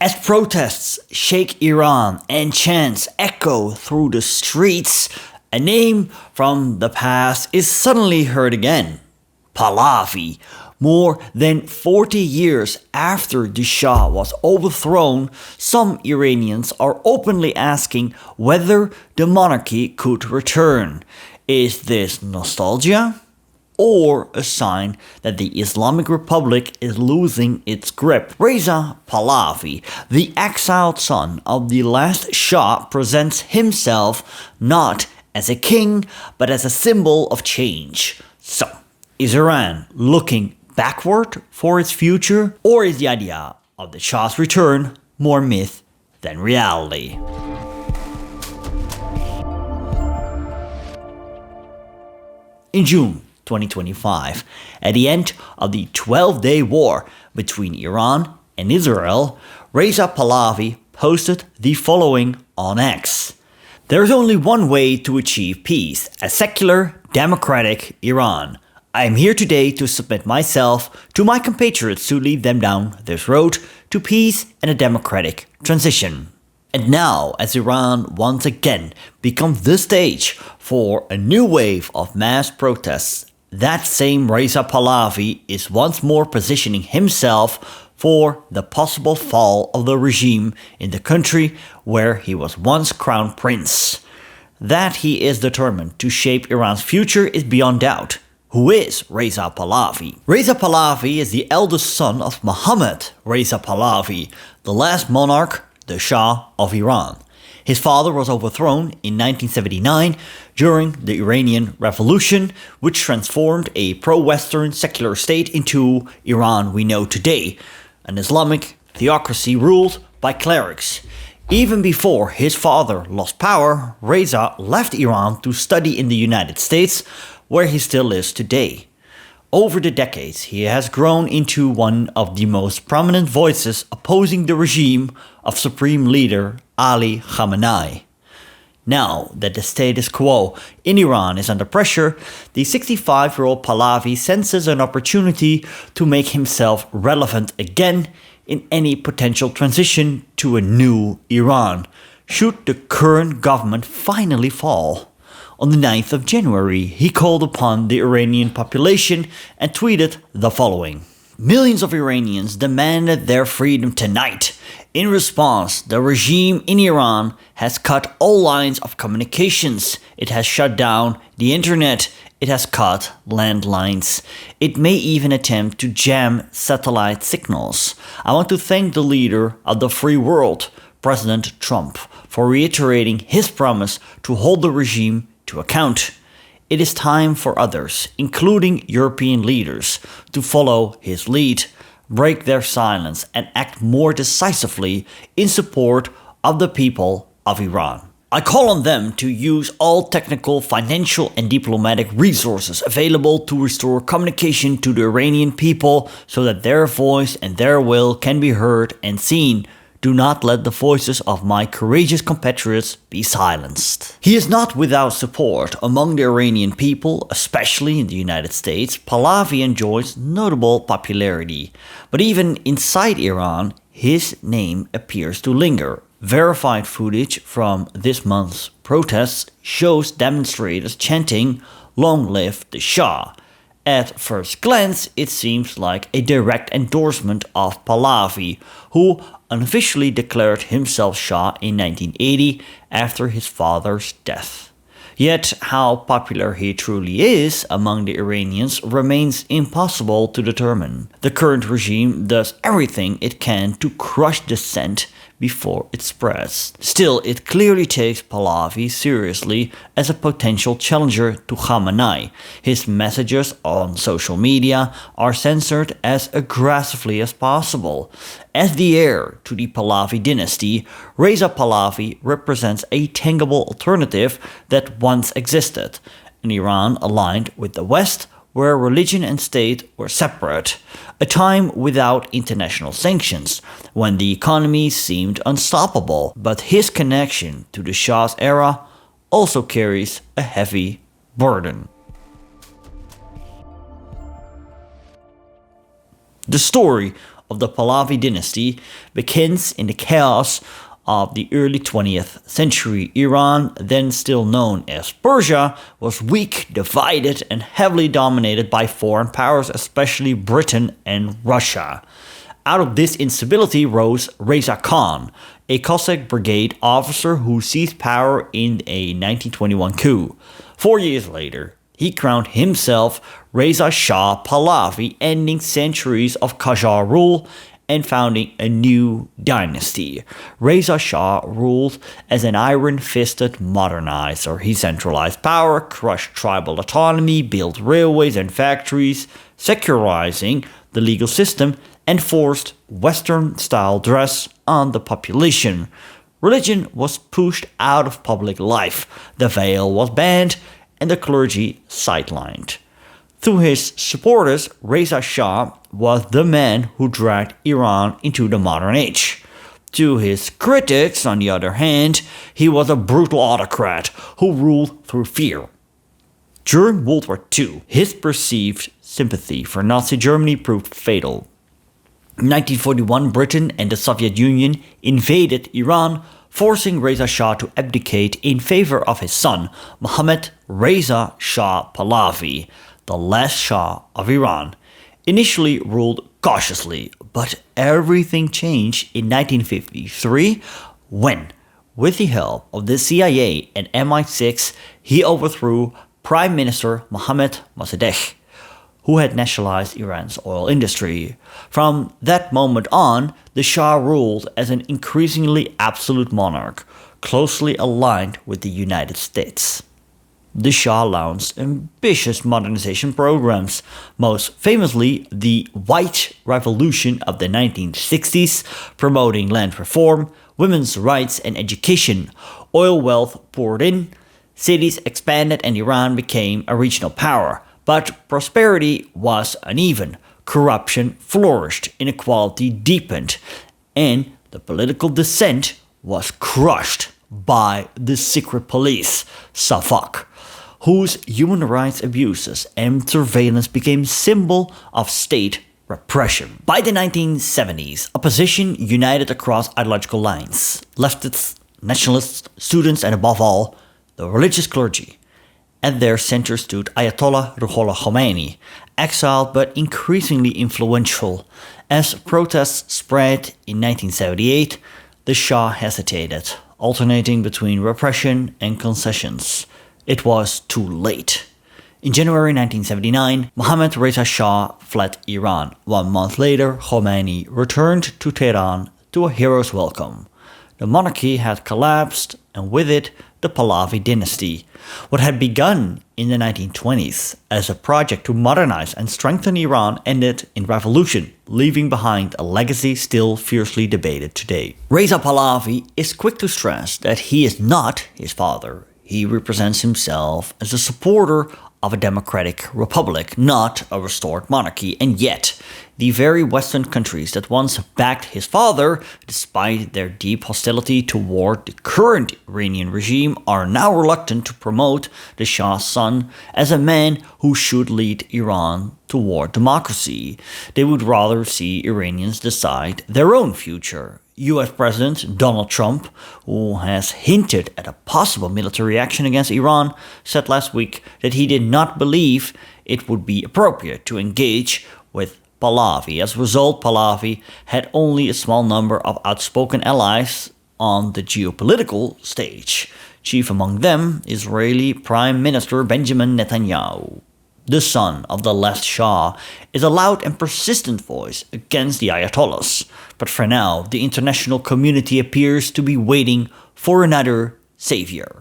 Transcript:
As protests shake Iran and chants echo through the streets, a name from the past is suddenly heard again. Pahlavi. More than 40 years after the Shah was overthrown, some Iranians are openly asking whether the monarchy could return. Is this nostalgia? Or a sign that the Islamic Republic is losing its grip? Reza Pahlavi, the exiled son of the last Shah, presents himself not as a king, but as a symbol of change. So, is Iran looking backward for its future, or is the idea of the Shah's return more myth than reality? In June 2025, at the end of the 12-day war between Iran and Israel, Reza Pahlavi posted the following on X. There is only one way to achieve peace, a secular, democratic Iran. I am here today to submit myself to my compatriots to lead them down this road to peace and a democratic transition. And now, as Iran once again becomes the stage for a new wave of mass protests, that same Reza Pahlavi is once more positioning himself for the possible fall of the regime in the country where he was once crown prince. That he is determined to shape Iran's future is beyond doubt. Who is Reza Pahlavi? Reza Pahlavi is the eldest son of Mohammad Reza Pahlavi, the last monarch, the Shah of Iran. His father was overthrown in 1979 during the Iranian Revolution, which transformed a pro-Western secular state into Iran we know today, an Islamic theocracy ruled by clerics. Even before his father lost power, Reza left Iran to study in the United States, where he still lives today. Over the decades, he has grown into one of the most prominent voices opposing the regime of Supreme Leader Ali Khamenei. Now that the status quo in Iran is under pressure, the 65-year-old Pahlavi senses an opportunity to make himself relevant again in any potential transition to a new Iran, should the current government finally fall. On the 9th of January, he called upon the Iranian population and tweeted the following. Millions of Iranians demanded their freedom tonight. In response, the regime in Iran has cut all lines of communications. It has shut down the internet. It has cut landlines. It may even attempt to jam satellite signals. I want to thank the leader of the free world, President Trump, for reiterating his promise to hold the regime to account. It is time for others, including European leaders, to follow his lead, break their silence, and act more decisively in support of the people of Iran. I call on them to use all technical, financial, and diplomatic resources available to restore communication to the Iranian people so that their voice and their will can be heard and seen. Do not let the voices of my courageous compatriots be silenced. He is not without support among the Iranian people, especially in the United States. Pahlavi enjoys notable popularity, but even inside Iran, his name appears to linger. Verified footage from this month's protests shows demonstrators chanting, "Long live the Shah." At first glance, it seems like a direct endorsement of Pahlavi, who unofficially declared himself Shah in 1980 after his father's death. Yet, how popular he truly is among the Iranians remains impossible to determine. The current regime does everything it can to crush dissent before it spreads. Still, it clearly takes Pahlavi seriously as a potential challenger to Khamenei. His messages on social media are censored as aggressively as possible. As the heir to the Pahlavi dynasty, Reza Pahlavi represents a tangible alternative that once existed, an Iran aligned with the West, where religion and state were separate, a time without international sanctions, when the economy seemed unstoppable, but his connection to the Shah's era also carries a heavy burden. The story of the Pahlavi dynasty begins in the chaos of the early 20th century. Iran, then still known as Persia, was weak, divided, and heavily dominated by foreign powers, especially Britain and Russia. Out of this instability rose Reza Khan, a Cossack brigade officer who seized power in a 1921 coup. 4 years later, he crowned himself Reza Shah Pahlavi, ending centuries of Qajar rule and founding a new dynasty. Reza Shah ruled as an iron-fisted modernizer. He centralized power, crushed tribal autonomy, built railways and factories, secularizing the legal system, and forced Western-style dress on the population. Religion was pushed out of public life, the veil was banned, and the clergy sidelined. Through his supporters, Reza Shah was the man who dragged Iran into the modern age. To his critics, on the other hand, he was a brutal autocrat who ruled through fear. During World War II, his perceived sympathy for Nazi Germany proved fatal. In 1941, Britain and the Soviet Union invaded Iran, forcing Reza Shah to abdicate in favor of his son, Mohammad Reza Shah Pahlavi, the last Shah of Iran. Initially ruled cautiously, but everything changed in 1953 when, with the help of the CIA and MI6, he overthrew Prime Minister Mohammad Mossadegh, who had nationalized Iran's oil industry. From that moment on, the Shah ruled as an increasingly absolute monarch, closely aligned with the United States. The Shah launched ambitious modernization programs, most famously the White Revolution of the 1960s, promoting land reform, women's rights and education. Oil wealth poured in, cities expanded, and Iran became a regional power. But prosperity was uneven, corruption flourished, inequality deepened, and the political dissent was crushed by the secret police, Savak, whose human rights abuses and surveillance became symbol of state repression. By the 1970s, opposition united across ideological lines. Leftists, nationalists, students, and above all, the religious clergy. At their center stood Ayatollah Ruhollah Khomeini, exiled but increasingly influential. As protests spread in 1978, the Shah hesitated, alternating between repression and concessions. It was too late. In January 1979, Mohammad Reza Shah fled Iran. 1 month later, Khomeini returned to Tehran to a hero's welcome. The monarchy had collapsed, and with it, the Pahlavi dynasty. What had begun in the 1920s as a project to modernize and strengthen Iran ended in revolution, leaving behind a legacy still fiercely debated today. Reza Pahlavi is quick to stress that he is not his father. He represents himself as a supporter of a democratic republic, not a restored monarchy, and yet the very Western countries that once backed his father, despite their deep hostility toward the current Iranian regime, are now reluctant to promote the Shah's son as a man who should lead Iran toward democracy. They would rather see Iranians decide their own future. US President Donald Trump, who has hinted at a possible military action against Iran, said last week that he did not believe it would be appropriate to engage with Pahlavi. As a result, Pahlavi had only a small number of outspoken allies on the geopolitical stage. Chief among them, Israeli Prime Minister Benjamin Netanyahu. The son of the last Shah is a loud and persistent voice against the Ayatollahs. But for now, the international community appears to be waiting for another savior.